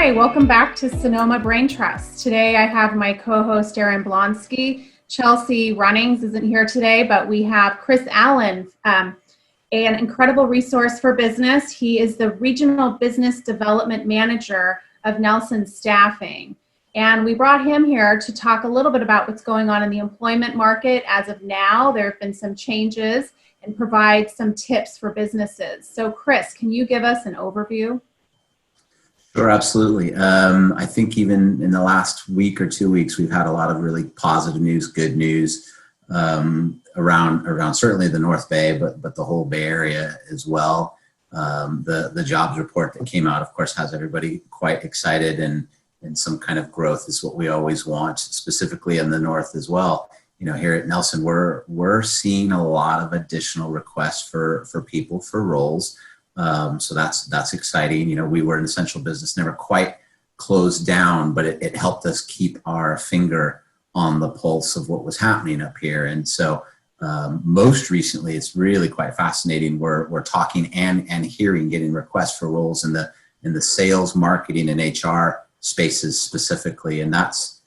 Hi, welcome back to Sonoma Brain Trust. Today I have my co-host Daren Blonski. Chelsie Runnings isn't here today, but we have Chris Allen, an incredible resource for business. He is the Regional Business Development Manager of Nelson Staffing. And we brought him here to talk a little bit about what's going on in the employment market as of now. There have been some changes and provide some tips for businesses. So Chris, can you give us an overview? Sure, absolutely. I think even in the last week or 2 weeks, we've had a lot of really positive news, good news around certainly the North Bay, but the whole Bay Area as well. The jobs report that came out, of course, has everybody quite excited, and some kind of growth is what we always want, specifically in the North as well. You know, here at Nelson, we're seeing a lot of additional requests for people for roles. So that's exciting. You know, we were an essential business, never quite closed down, but it helped us keep our finger on the pulse of what was happening up here. And so most recently, it's really quite fascinating. We're talking and hearing, getting requests for roles in the sales, marketing, and HR spaces specifically. And that's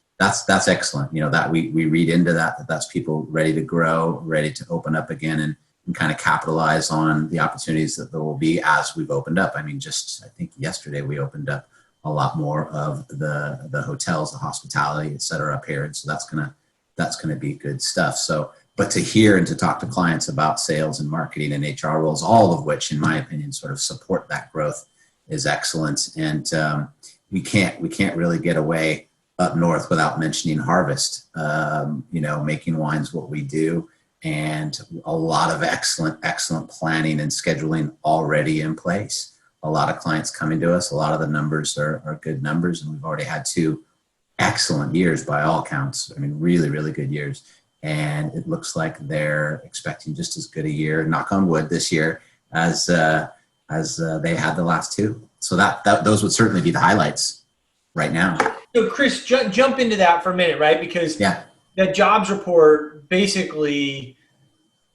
excellent. You know, that we read into that's people ready to grow, ready to open up again, and kind of capitalize on the opportunities that there will be as we've opened up. I mean, I think yesterday we opened up a lot more of the hotels, the hospitality, et cetera, up here. And so that's gonna be good stuff. So, but to hear and to talk to clients about sales and marketing and HR roles, all of which, in my opinion, sort of support that growth, is excellent. And we can't really get away up north without mentioning harvest. You know, making wine's what we do. And a lot of excellent planning and scheduling already in place. A lot of clients coming to us. A lot of the numbers are good numbers, and we've already had 2 excellent years by all counts. I mean, really, really good years. And it looks like they're expecting just as good a year, knock on wood, this year as they had the last 2. So those would certainly be the highlights right now. So Chris, jump into that for a minute, right? Because that jobs report basically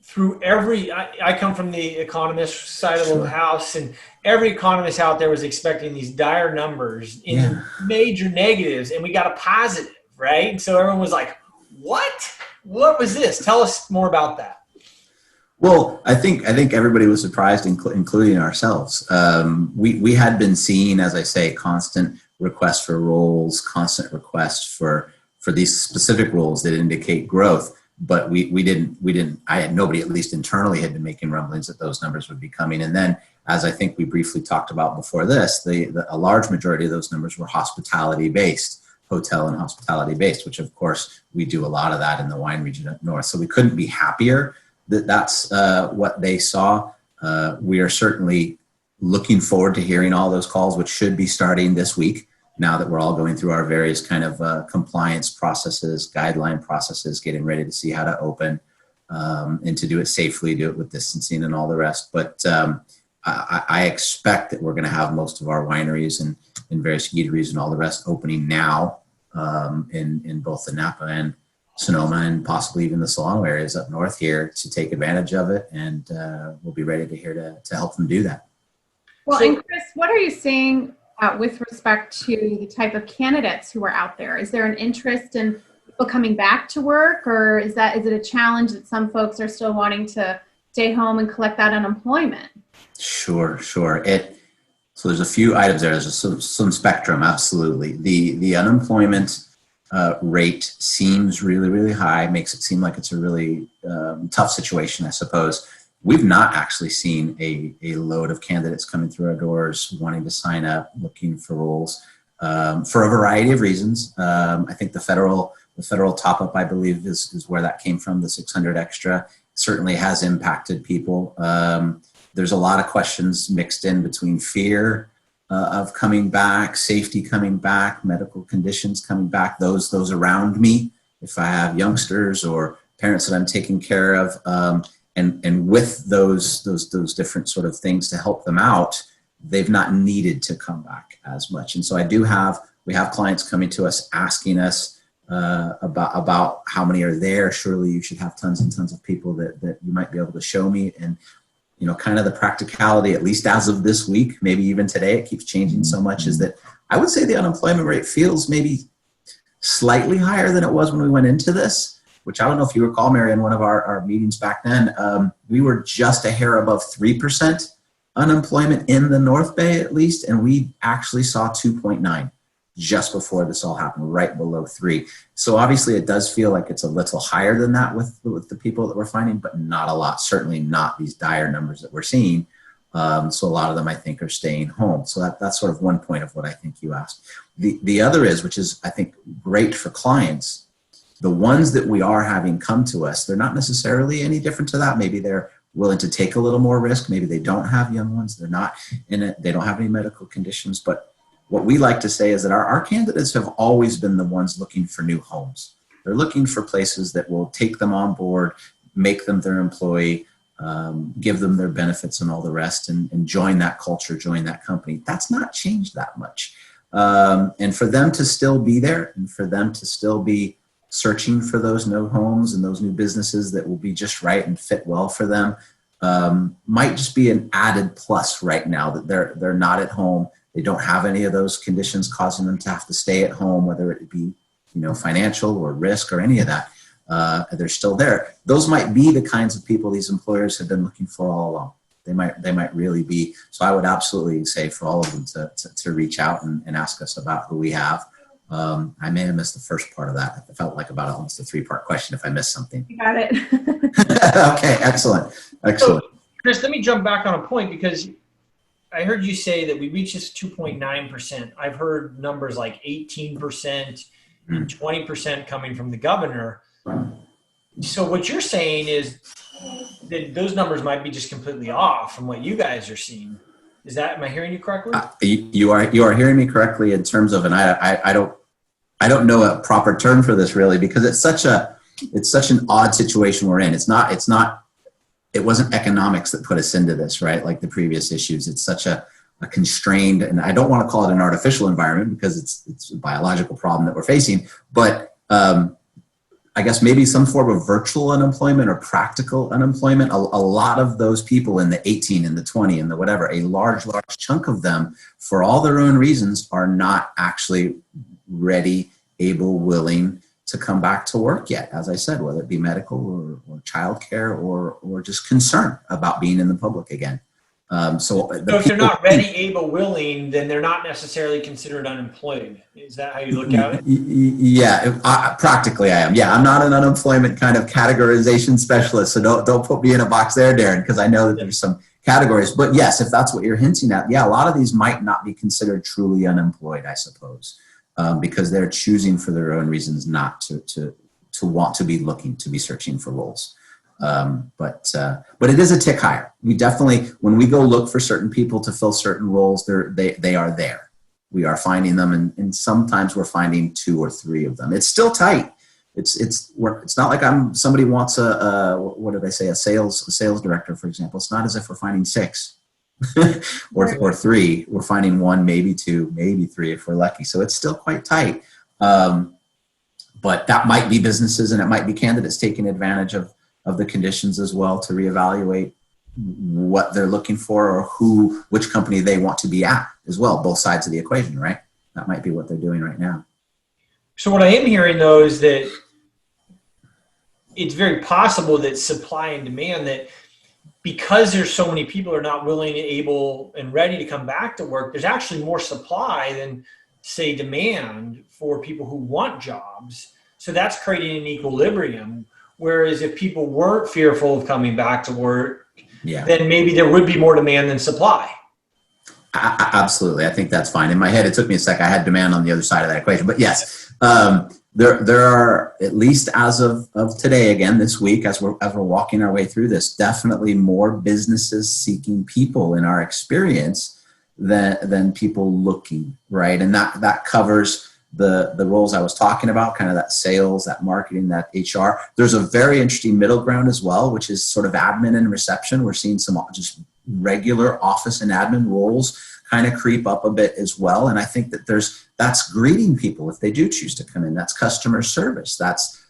through I come from the economist side of the house, and every economist out there was expecting these dire numbers in major negatives, and we got a positive, right? And so everyone was like, what was this? Tell us more about that. Well, I think everybody was surprised, including ourselves. We had been seeing, as I say, constant requests for roles, constant requests for these specific roles that indicate growth, but we didn't. I had nobody, at least internally, had been making rumblings that those numbers would be coming. And then, as I think we briefly talked about before this, a large majority of those numbers were hospitality based, hotel and hospitality based, which of course we do a lot of that in the wine region up north. So we couldn't be happier that that's what they saw. We are certainly looking forward to hearing all those calls, which should be starting this week, now that we're all going through our various kind of compliance processes, guideline processes, getting ready to see how to open and to do it safely, do it with distancing and all the rest. But I expect that we're going to have most of our wineries and various eateries and all the rest opening now in both the Napa and Sonoma, and possibly even the Solano areas up north here, to take advantage of it. And we'll be ready to help them do that. Well, and Chris, what are you seeing with respect to the type of candidates who are out there? Is there an interest in people coming back to work, or is it a challenge that some folks are still wanting to stay home and collect that unemployment? Sure. So there's a few items there. There's some spectrum, absolutely. The unemployment rate seems really, really high, makes it seem like it's a really tough situation, I suppose. We've not actually seen a load of candidates coming through our doors wanting to sign up, looking for roles for a variety of reasons. I think the federal top up, I believe, is where that came from. The 600 extra certainly has impacted people. There's a lot of questions mixed in between fear of coming back, safety coming back, medical conditions coming back, those around me, if I have youngsters or parents that I'm taking care of. And with those different sort of things to help them out, they've not needed to come back as much. And so we have clients coming to us asking us about how many are there. Surely you should have tons and tons of people that you might be able to show me. And you know, kind of the practicality, at least as of this week, maybe even today, it keeps changing so much, is that I would say the unemployment rate feels maybe slightly higher than it was when we went into this, which I don't know if you recall, Mary, in one of our meetings back then, we were just a hair above 3% unemployment in the North Bay at least, and we actually saw 2.9 just before this all happened, right below 3. So obviously it does feel like it's a little higher than that with the people that we're finding, but not a lot, certainly not these dire numbers that we're seeing. So a lot of them, I think, are staying home. So that's sort of one point of what I think you asked. The other is, which is, I think, great for clients, the ones that we are having come to us, they're not necessarily any different to that. Maybe they're willing to take a little more risk. Maybe they don't have young ones. They're not in it. They don't have any medical conditions. But what we like to say is that our candidates have always been the ones looking for new homes. They're looking for places that will take them on board, make them their employee, give them their benefits and all the rest, and join that culture, join that company. That's not changed that much. And for them to still be there, and for them to still be searching for those new homes and those new businesses that will be just right and fit well for them, might just be an added plus right now, that they're not at home. They don't have any of those conditions causing them to have to stay at home, whether it be, financial or risk or any of that. They're still there. Those might be the kinds of people these employers have been looking for all along. They might really be. So I would absolutely say for all of them to reach out and ask us about who we have. I may have missed the first part of that. It felt like about almost a 3-part question if I missed something. You got it. Okay, excellent. So, Chris, let me jump back on a point, because I heard you say that we reached this 2.9%. I've heard numbers like 18% and 20% coming from the governor. So what you're saying is that those numbers might be just completely off from what you guys are seeing. Am I hearing you correctly? You are hearing me correctly in terms of, and I don't know a proper term for this really, because it's such an odd situation we're in. It wasn't economics that put us into this, right? Like the previous issues. It's such a constrained, and I don't want to call it an artificial environment because it's a biological problem that we're facing, but I guess maybe some form of virtual unemployment or practical unemployment. A lot of those people in the 18 and the 20 and the whatever, a large chunk of them, for all their own reasons, are not actually ready, able, willing to come back to work yet. As I said, whether it be medical or childcare or just concern about being in the public again. So if they're not ready, able, willing, then they're not necessarily considered unemployed. Is that how you look at it? Yeah, practically I am. Yeah, I'm not an unemployment kind of categorization specialist, so don't put me in a box there, Daren, because I know that there's some categories. But yes, if that's what you're hinting at, yeah, a lot of these might not be considered truly unemployed, I suppose, because they're choosing for their own reasons not to want to be looking, to be searching for roles. But it is a tick higher. We definitely, when we go look for certain people to fill certain roles, they are there. We are finding them, and sometimes we're finding 2 or 3 of them. It's still tight. It's not like somebody wants a sales director, for example. It's not as if we're finding 6 or 3. We're finding 1, maybe 2, maybe 3 if we're lucky. So it's still quite tight. But that might be businesses, and it might be candidates taking advantage of the conditions as well to reevaluate what they're looking for, or which company they want to be at as well, both sides of the equation, right? That might be what they're doing right now. So what I am hearing though is that it's very possible that supply and demand, that because there's so many people are not willing, able, and ready to come back to work, there's actually more supply than, say, demand for people who want jobs. So that's creating an equilibrium. Whereas if people weren't fearful of coming back to work, then maybe there would be more demand than supply. Absolutely. I think that's fine. In my head, it took me a sec. I had demand on the other side of that equation. But yes, there are, at least as of today, again, this week, as we're walking our way through this, definitely more businesses seeking people in our experience than people looking, right? And that covers the roles I was talking about, kind of that sales, that marketing, that HR. There's a very interesting middle ground as well, which is sort of admin and reception. We're seeing some just regular office and admin roles kind of creep up a bit as well. And I think that that's greeting people if they do choose to come in. That's customer service. That's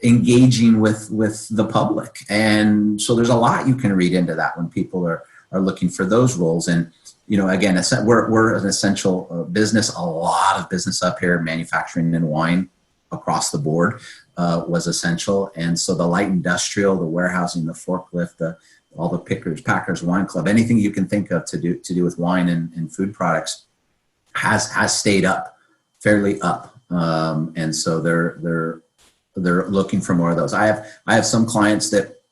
engaging with the public. And so there's a lot you can read into that when people are are looking for those roles. And, you know, again, we're an essential business. A lot of business up here, manufacturing and wine across the board was essential. And so the light industrial, the warehousing, the forklift, all the pickers, packers, wine club, anything you can think of to do with wine and food products has stayed up, fairly up. And so they're looking for more of those. I have some clients that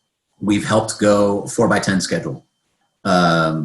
we've helped go 4x10 schedule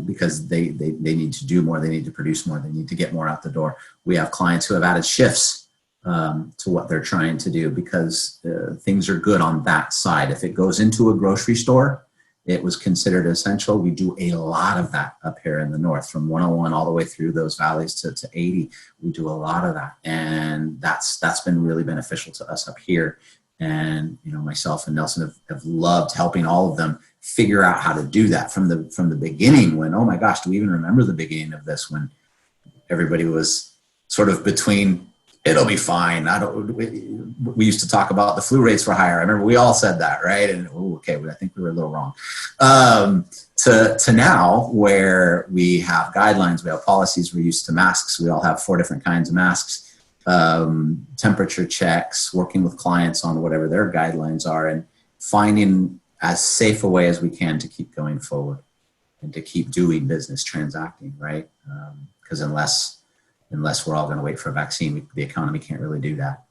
because they need to do more, they need to produce more, they need to get more out the door. We have clients who have added shifts to what they're trying to do because things are good on that side. If it goes into a grocery store, it was considered essential. We do a lot of that up here in the north, from 101 all the way through those valleys to 80. We do a lot of that, and that's been really beneficial to us up here. And you know, myself and Nelson have loved helping all of them figure out how to do that from the beginning. When, oh my gosh, do we even remember the beginning of this, when everybody was sort of between, it'll be fine. We used to talk about the flu rates were higher. I remember we all said that, right? And okay, I think we were a little wrong. To now, where we have guidelines, we have policies, we're used to masks. We all have 4 different kinds of masks, temperature checks, working with clients on whatever their guidelines are, and finding as safe a way as we can to keep going forward and to keep doing business, transacting, right? Because unless we're all going to wait for a vaccine, the economy can't really do that.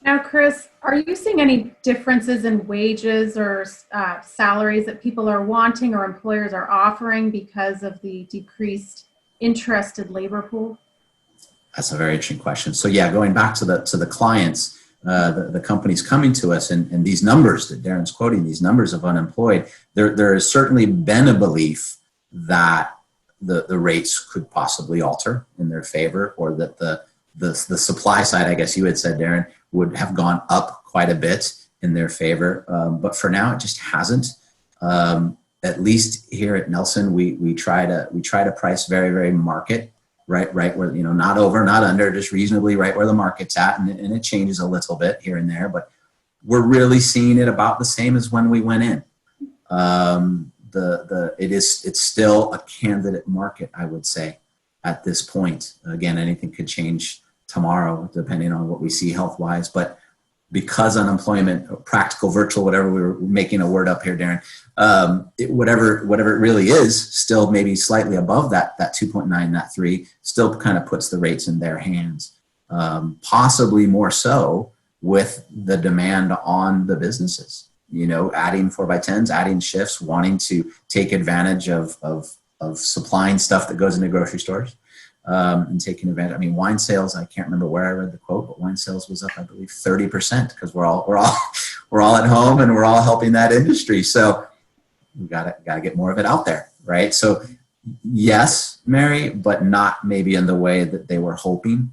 Now, Chris, are you seeing any differences in wages or salaries that people are wanting or employers are offering because of the decreased interested labor pool? That's a very interesting question. So yeah, going back to the clients, the companies coming to us, and these numbers that Daren's quoting, these numbers of unemployed, there has certainly been a belief that the rates could possibly alter in their favor, or that the supply side, I guess you had said, Daren, would have gone up quite a bit in their favor. But for now, it just hasn't. At least here at Nelson, we try to price very, very market, right where, you know, not over, not under, just reasonably right where the market's at. And it changes a little bit here and there, but we're really seeing it about the same as when we went in. It's still a candidate market, I would say, at this point. Again, anything could change tomorrow depending on what we see health-wise, but because unemployment, practical, virtual, whatever, we were making a word up here, Daren, whatever it really is, still maybe slightly above that 2.9, that 3, still kind of puts the rates in their hands. Possibly more so with the demand on the businesses, you know, adding 4x10s, adding shifts, wanting to take advantage of supplying stuff that goes into grocery stores, and taking advantage. I mean, wine sales, I can't remember where I read the quote, but wine sales was up, I believe, 30%, because we're all at home and we're all helping that industry. So we gotta get more of it out there, right? So yes, Mary, but not maybe in the way that they were hoping.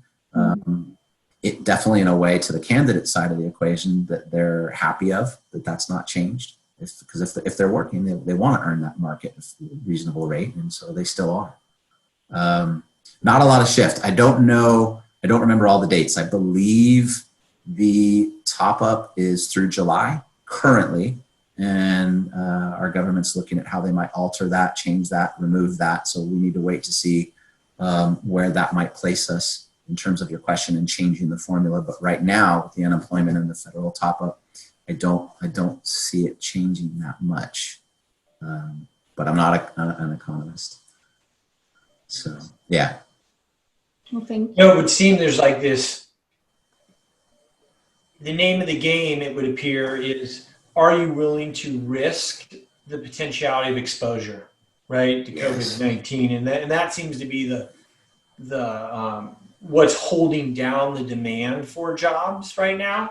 It definitely in a way to the candidate side of the equation that they're happy of, that's not changed. Because if they're working, they want to earn that market reasonable rate, and so they still are. Not a lot of shift. I don't remember all the dates. I believe the top up is through July currently, and our government's looking at how they might alter that, change that, remove that. So we need to wait to see where that might place us in terms of your question and changing the formula. But right now, with the unemployment and the federal top up, I don't see it changing that much. But I'm not an economist. So yeah. Well, thank you. You know, it would seem there's like this, the name of the game, it would appear, is, are you willing to risk the potentiality of exposure, right, to COVID-19? And that seems to be the what's holding down the demand for jobs right now.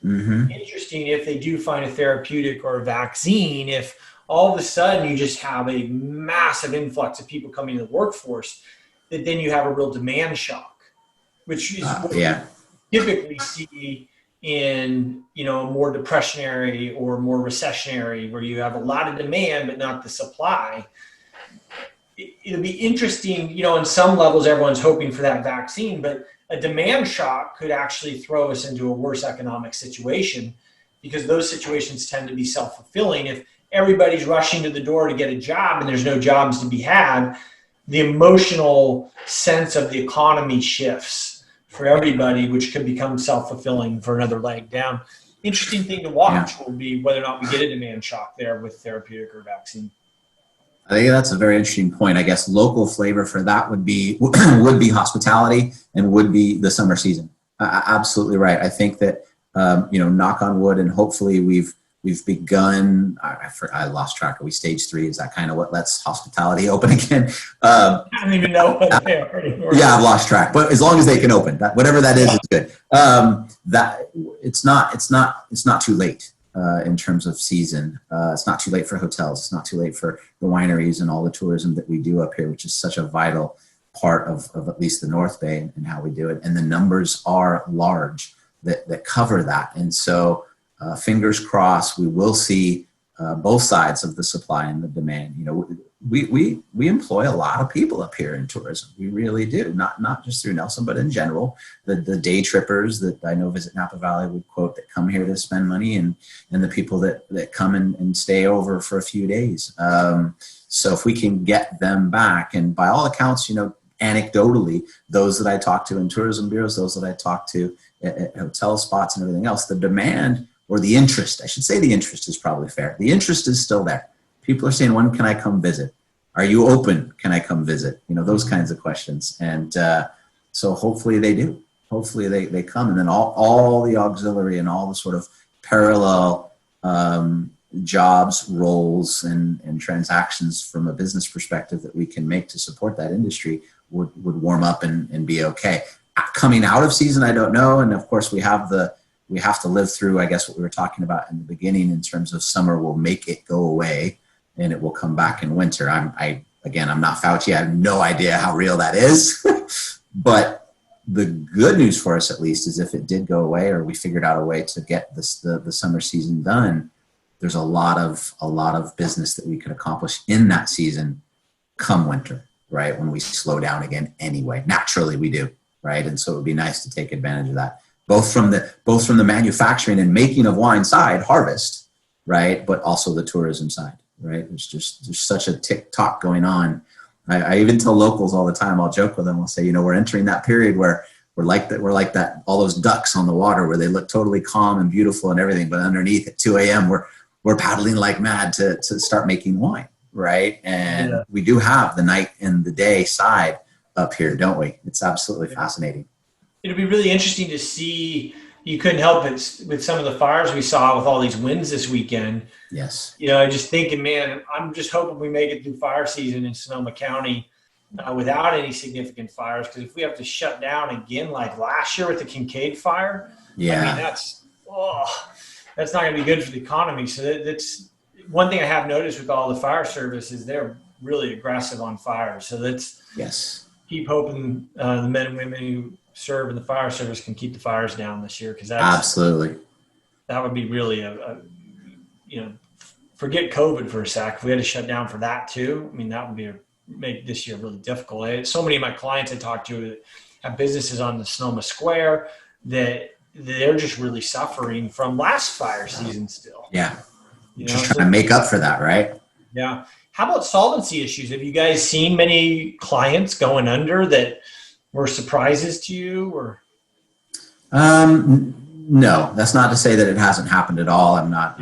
Mm-hmm. Interesting if they do find a therapeutic or a vaccine, if all of a sudden you just have a massive influx of people coming to the workforce, that then you have a real demand shock, which is what you typically see in, you know, more depressionary or more recessionary, where you have a lot of demand but not the supply. It'll be interesting, you know, in some levels everyone's hoping for that vaccine, but a demand shock could actually throw us into a worse economic situation, because those situations tend to be self-fulfilling. everybody's rushing to the door to get a job and there's no jobs to be had, the emotional sense of the economy shifts for everybody, which could become self-fulfilling for another leg down. Interesting thing to watch will be whether or not we get a demand shock there with therapeutic or vaccine. I think that's a very interesting point. I guess local flavor for that would be hospitality and would be the summer season. Absolutely right. I think that knock on wood, and hopefully we've begun. I lost track. Are we stage 3? Is that kind of what lets hospitality open again? I don't even know what they are anymore. Yeah, I've lost track. But as long as they can open, whatever that is good. That it's not too late. In terms of season, it's not too late for hotels. It's not too late for the wineries and all the tourism that we do up here, which is such a vital part of at least the North Bay and how we do it. And the numbers are large that cover that. And so fingers crossed, we will see both sides of the supply and the demand. We employ a lot of people up here in tourism. We really do, not just through Nelson, but in general. The day trippers that I know Visit Napa Valley would quote that come here to spend money, and the people that come and stay over for a few days. So if we can get them back, and by all accounts, anecdotally, those that I talk to in tourism bureaus, those that I talk to at hotel spots and everything else, the demand, or the interest, I should say the interest is probably fair. The interest is still there. People are saying, when can I come visit? Are you open? Can I come visit? Those kinds of questions. And so hopefully they do. Hopefully they come. And then all the auxiliary and all the sort of parallel jobs, roles, and transactions from a business perspective that we can make to support that industry would warm up and be okay. Coming out of season, I don't know. And of course we have to live through, I guess, what we were talking about in the beginning in terms of summer will make it go away and it will come back in winter. I'm not Fauci. I have no idea how real that is. But the good news for us, at least, is if it did go away or we figured out a way to get the summer season done, there's a lot of business that we could accomplish in that season come winter, right? When we slow down again anyway. Naturally we do, right? And so it would be nice to take advantage of that. Both from the manufacturing and making of wine side, harvest, right? But also the tourism side, right? There's such a tick-tock going on. I even tell locals all the time, I'll joke with them, I'll say, we're entering that period where we're like that, all those ducks on the water where they look totally calm and beautiful and everything, but underneath at 2 a.m. we're paddling like mad to start making wine, right? And we do have the night and the day side up here, don't we? It's absolutely fascinating. It'll be really interesting to see. You couldn't help it with some of the fires we saw with all these winds this weekend. Yes. Just thinking, man, I'm just hoping we make it through fire season in Sonoma County without any significant fires. Because if we have to shut down again, like last year with the Kincaid fire, that's not going to be good for the economy. So that's one thing I have noticed with all the fire service is they're really aggressive on fires. So let's keep hoping the men and women who serve in the fire service can keep the fires down this year, because that would be really forget COVID for a sec. If we had to shut down for that too, that would make this year really difficult. So many of my clients I talk to have businesses on the Sonoma Square that they're just really suffering from last fire season still. Yeah. Just trying to make up for that, right? Yeah. How about solvency issues? Have you guys seen many clients going under that were surprises to you, or? No, that's not to say that it hasn't happened at all. I'm not,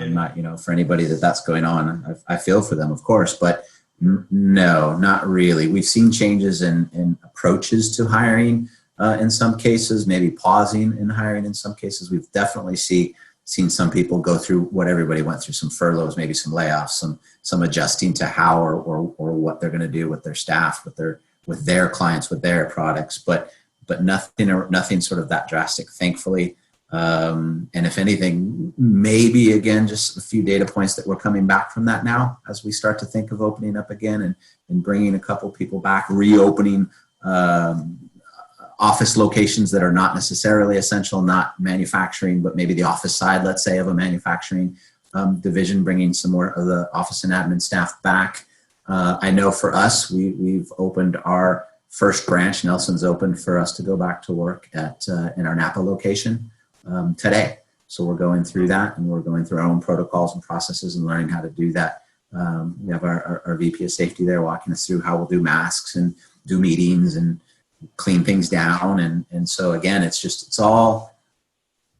for anybody that's going on, I feel for them, of course, but no, not really. We've seen changes in approaches to hiring in some cases, maybe pausing in hiring in some cases. We've definitely seen some people go through what everybody went through, some furloughs, maybe some layoffs, some adjusting to how or what they're going to do with their staff, with their clients, with their products, but nothing sort of that drastic, thankfully. And if anything, maybe again, just a few data points that we're coming back from that now as we start to think of opening up again and bringing a couple people back, reopening office locations that are not necessarily essential, not manufacturing, but maybe the office side, let's say, of a manufacturing division, bringing some more of the office and admin staff back. I know for us, we've opened our first branch. Nelson's opened for us to go back to work in our Napa location today. So we're going through that, and we're going through our own protocols and processes and learning how to do that. We have our VP of safety there walking us through how we'll do masks and do meetings and clean things down. And so again, it's all,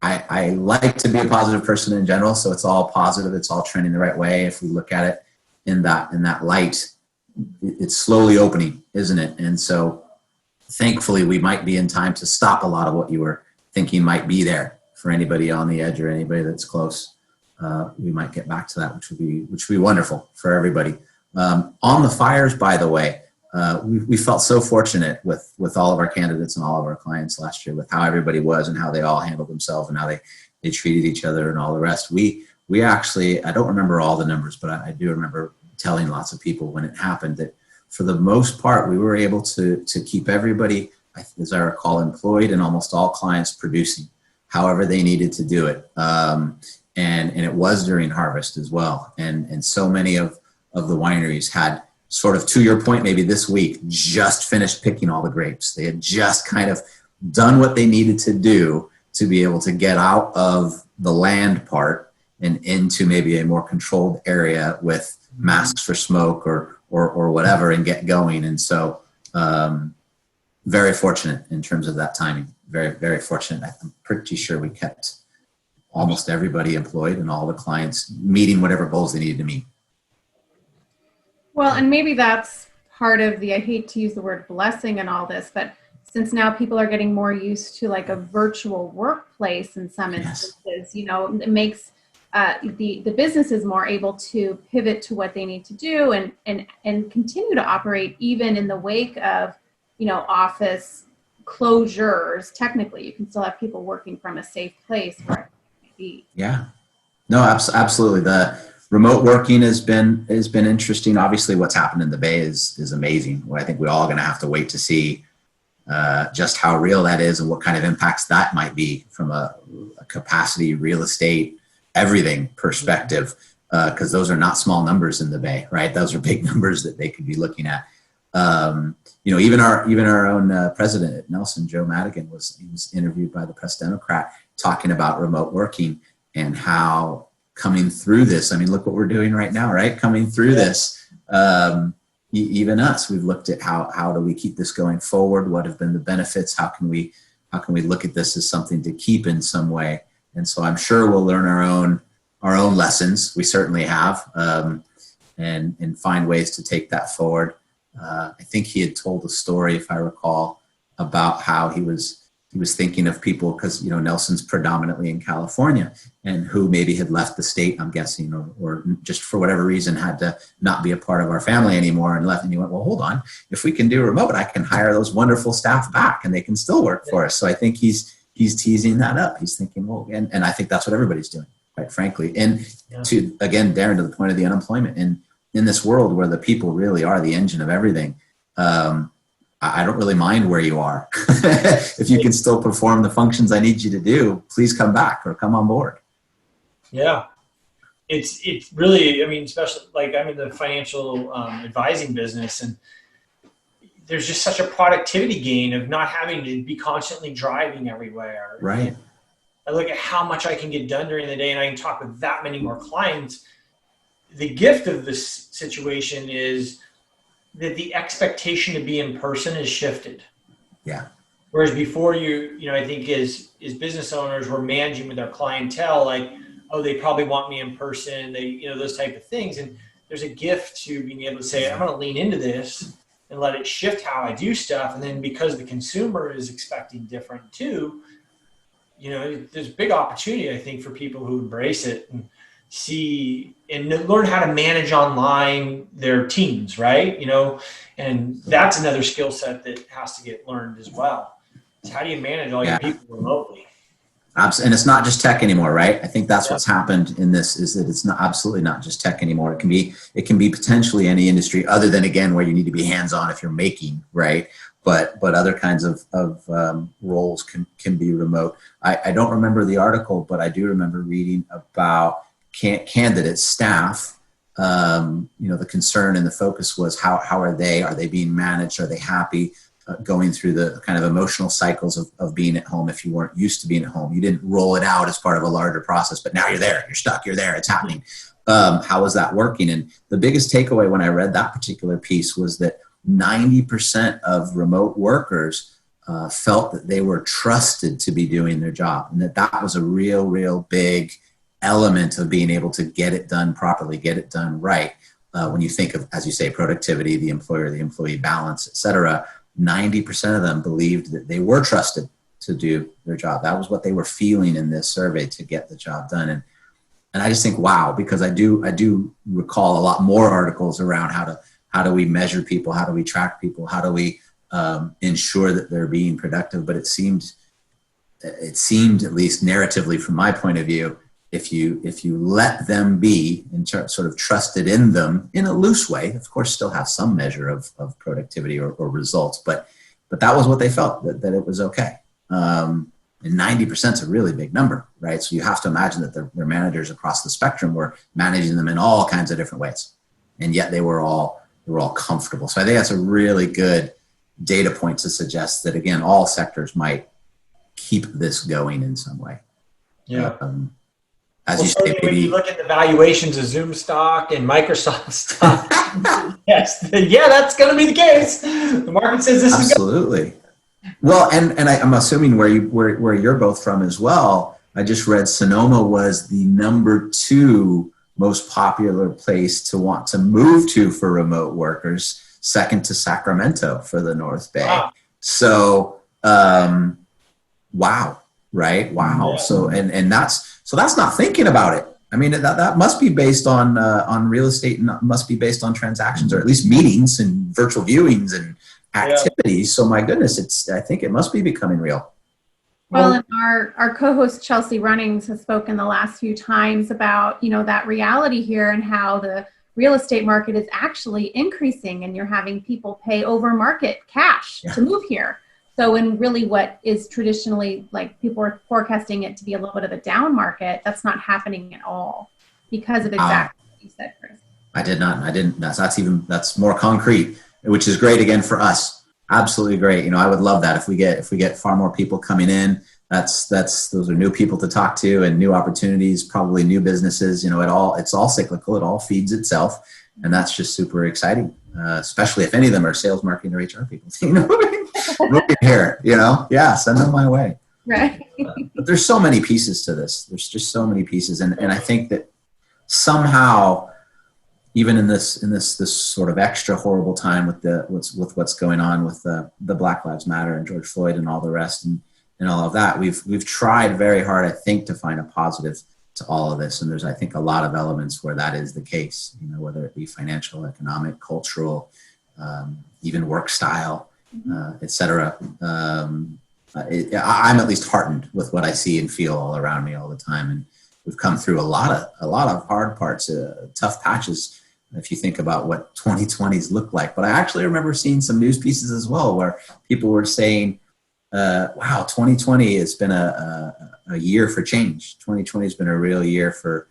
I like to be a positive person in general. So it's all positive. It's all trending the right way. If we look at it in that light, it's slowly opening, isn't it? And so thankfully we might be in time to stop a lot of what you were thinking might be there for anybody on the edge or anybody that's close. We might get back to that, which would be wonderful for everybody. On the fires, by the way, we felt so fortunate with all of our candidates and all of our clients last year with how everybody was and how they all handled themselves and how they treated each other and all the rest. We actually, I don't remember all the numbers, but I do remember telling lots of people when it happened that for the most part, we were able to keep everybody, as I recall, employed and almost all clients producing however they needed to do it. And it was during harvest as well. And so many of the wineries had sort of, to your point, maybe this week, just finished picking all the grapes. They had just kind of done what they needed to do to be able to get out of the land part and into maybe a more controlled area with masks for smoke or whatever and get going. And so very fortunate in terms of that timing. Very, very fortunate. I'm pretty sure we kept almost everybody employed and all the clients meeting whatever goals they needed to meet. Well, and maybe that's part of the, I hate to use the word blessing and all this, but since now people are getting more used to like a virtual workplace in some instances, you know, it makes the businesses more able to pivot to what they need to do and continue to operate even in the wake of, you know, office closures. Technically, you can still have people working from a safe place where it might be. Yeah, no, absolutely. The remote working has been interesting. Obviously, what's happened in the Bay is amazing. I think we're all going to have to wait to see just how real that is and what kind of impacts that might be from a capacity, real estate, everything perspective, because those are not small numbers in the Bay, right? Those are big numbers that they could be looking at. You know, even our own president at Nelson, Joe Madigan, he was interviewed by the Press Democrat talking about remote working and how coming through this, I mean, look what we're doing right now, right? Coming through this, even us, we've looked at how do we keep this going forward? What have been the benefits? How can we look at this as something to keep in some way? And so I'm sure we'll learn our own lessons. We certainly have, and find ways to take that forward. I think he had told a story, if I recall, about how he was thinking of people, because, you know, Nelson's predominantly in California, and who maybe had left the state, I'm guessing, or just for whatever reason had to not be a part of our family anymore and left. And he went, well, hold on, if we can do remote, I can hire those wonderful staff back and they can still work for us. So I think he's teasing that up. He's thinking, well, and I think that's what everybody's doing, quite frankly. And to, again, Daren, to the point of the unemployment, and in this world where the people really are the engine of everything, I don't really mind where you are. If you can still perform the functions I need you to do, please come back or come on board. Yeah. It's really, I mean, especially like I'm in the financial advising business, and there's just such a productivity gain of not having to be constantly driving everywhere. Right. I look at how much I can get done during the day, and I can talk with that many more clients. The gift of this situation is that the expectation to be in person has shifted. Yeah. Whereas before I think as business owners, we're managing with our clientele, like, oh, they probably want me in person, those type of things. And there's a gift to being able to say, I'm going to lean into this and let it shift how I do stuff. And then because the consumer is expecting different too, you know, there's big opportunity, I think, for people who embrace it and see and learn how to manage online their teams, right? You know, and that's another skill set that has to get learned as well. It's how do you manage all your people remotely? And it's not just tech anymore, right? I think that's what's happened in this, is that it's not absolutely not just tech anymore. It can be potentially any industry, other than, again, where you need to be hands-on if you're making, right? But other kinds of roles can be remote. I don't remember the article, but I do remember reading about candidate staff. The concern and the focus was how are they being managed? Are they happy? going through the kind of emotional cycles of being at home. If you weren't used to being at home, you didn't roll it out as part of a larger process, but now you're there, you're stuck, you're there, it's happening. How is that working? And the biggest takeaway when I read that particular piece was that 90% of remote workers felt that they were trusted to be doing their job, and that was a real big element of being able to get it done properly, get it done right. When you think of, as you say, productivity, the employee balance, et cetera, 90% of them believed that they were trusted to do their job. That was what they were feeling in this survey to get the job done. And I just think, wow, because I do recall a lot more articles around how do we measure people, how do we track people, how do we ensure that they're being productive. But it seemed, at least narratively from my point of view, if you let them be and sort of trusted in them in a loose way, of course, still have some measure of productivity or results, but that was what they felt, that it was okay. And 90% is a really big number, right? So you have to imagine that their managers across the spectrum were managing them in all kinds of different ways, and yet they were all comfortable. So I think that's a really good data point to suggest that, again, all sectors might keep this going in some way. Yeah. As you say, when you look at the valuations of Zoom stock and Microsoft stock, yes, yeah, that's going to be the case. The market says this absolutely. is Well, and I'm assuming where you're both from as well. I just read Sonoma was the #2 most popular place to want to move to for remote workers, second to Sacramento for the North Bay. Wow. So, wow, right? Wow. Yeah. So that's not thinking about it. I mean, that must be based on real estate, and must be based on transactions, or at least meetings and virtual viewings and activities. Yeah. So my goodness, I think it must be becoming real. Well, and our co-host Chelsie Runnings has spoken the last few times about, that reality here and how the real estate market is actually increasing, and you're having people pay over market cash to move here. So in really what is traditionally, like, people are forecasting it to be a little bit of a down market, that's not happening at all because of exactly what you said, Chris. I didn't. That's more concrete, which is great again for us. Absolutely great. I would love that if we get far more people coming in. Those are new people to talk to and new opportunities, probably new businesses. It's all cyclical. It all feeds itself, and that's just super exciting. Especially if any of them are sales, marketing, or HR people. Moving here, send them my way. Right. But there's so many pieces to this. There's just so many pieces, and I think that somehow, even in this sort of extra horrible time with what's going on with the Black Lives Matter and George Floyd and all the rest and all of that, we've tried very hard, I think, to find a positive to all of this. And there's, I think, a lot of elements where that is the case, whether it be financial, economic, cultural, even work style, et cetera. I'm at least heartened with what I see and feel all around me all the time. And we've come through a lot of hard parts, tough patches, if you think about what 2020's looked like. But I actually remember seeing some news pieces as well where people were saying, wow, 2020 has been a year for change. 2020 has been a real year for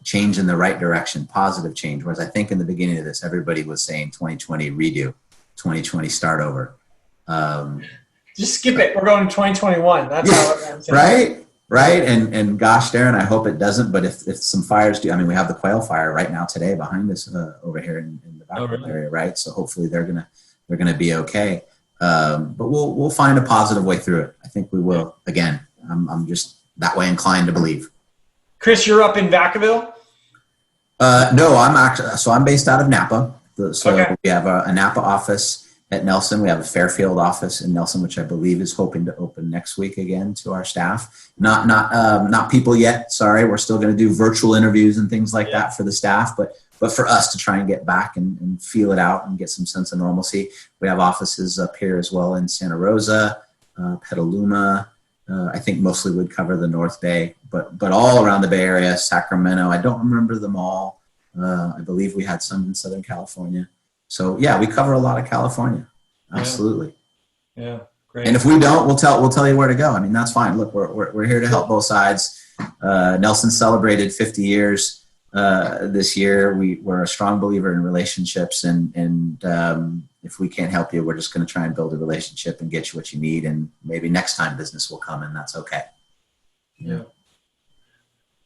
change in the right direction, positive change. Whereas I think in the beginning of this, everybody was saying 2020 redo, 2020 start over. Just skip it. We're going to 2021. That's how I'm saying. Right. And gosh, Daren, I hope it doesn't. But if some fires do, we have the quail fire right now today behind us over here in the background area, right? So hopefully they're gonna be okay. But we'll find a positive way through it. I think we will. Again, I'm just that way inclined to believe. Chris, you're up in Vacaville? No, I'm based out of Napa. We have a Napa office at Nelson. We have a Fairfield office in Nelson, which I believe is hoping to open next week again to our staff. Not people yet. Sorry, we're still going to do virtual interviews and things like that for the staff, but for us to try and get back and feel it out and get some sense of normalcy. We have offices up here as well in Santa Rosa, Petaluma. I think mostly would cover the North Bay, but all around the Bay Area, Sacramento. I don't remember them all. I believe we had some in Southern California. So yeah, we cover a lot of California. Absolutely. Yeah, great. And if we don't, we'll tell you where to go. That's fine. Look, we're here to help both sides. Nelson celebrated 50 years this year. We're a strong believer in relationships, and if we can't help you, we're just going to try and build a relationship and get you what you need. And maybe next time business will come, and that's okay. Yeah.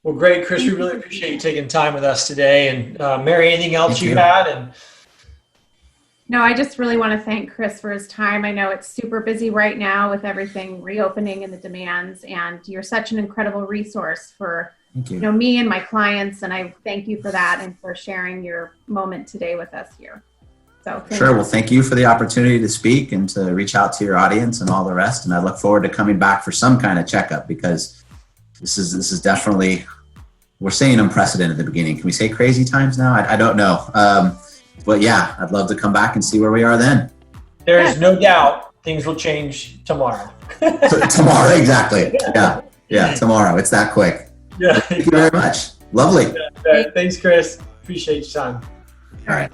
Well, great, Chris. We really appreciate you taking time with us today. And Mary, anything else you had? And no, I just really want to thank Chris for his time. I know it's super busy right now with everything reopening and the demands, and you're such an incredible resource for me and my clients. And I thank you for that and for sharing your moment today with us here. So sure. Well, thank you for the opportunity to speak and to reach out to your audience and all the rest. And I look forward to coming back for some kind of checkup, because this is definitely, we're saying unprecedented at the beginning. Can we say crazy times now? I don't know. But yeah, I'd love to come back and see where we are then. There is no doubt things will change tomorrow. Tomorrow, exactly. Yeah, tomorrow. It's that quick. Yeah. Thank you very much. Lovely. Thanks, Chris. Appreciate your time. All right.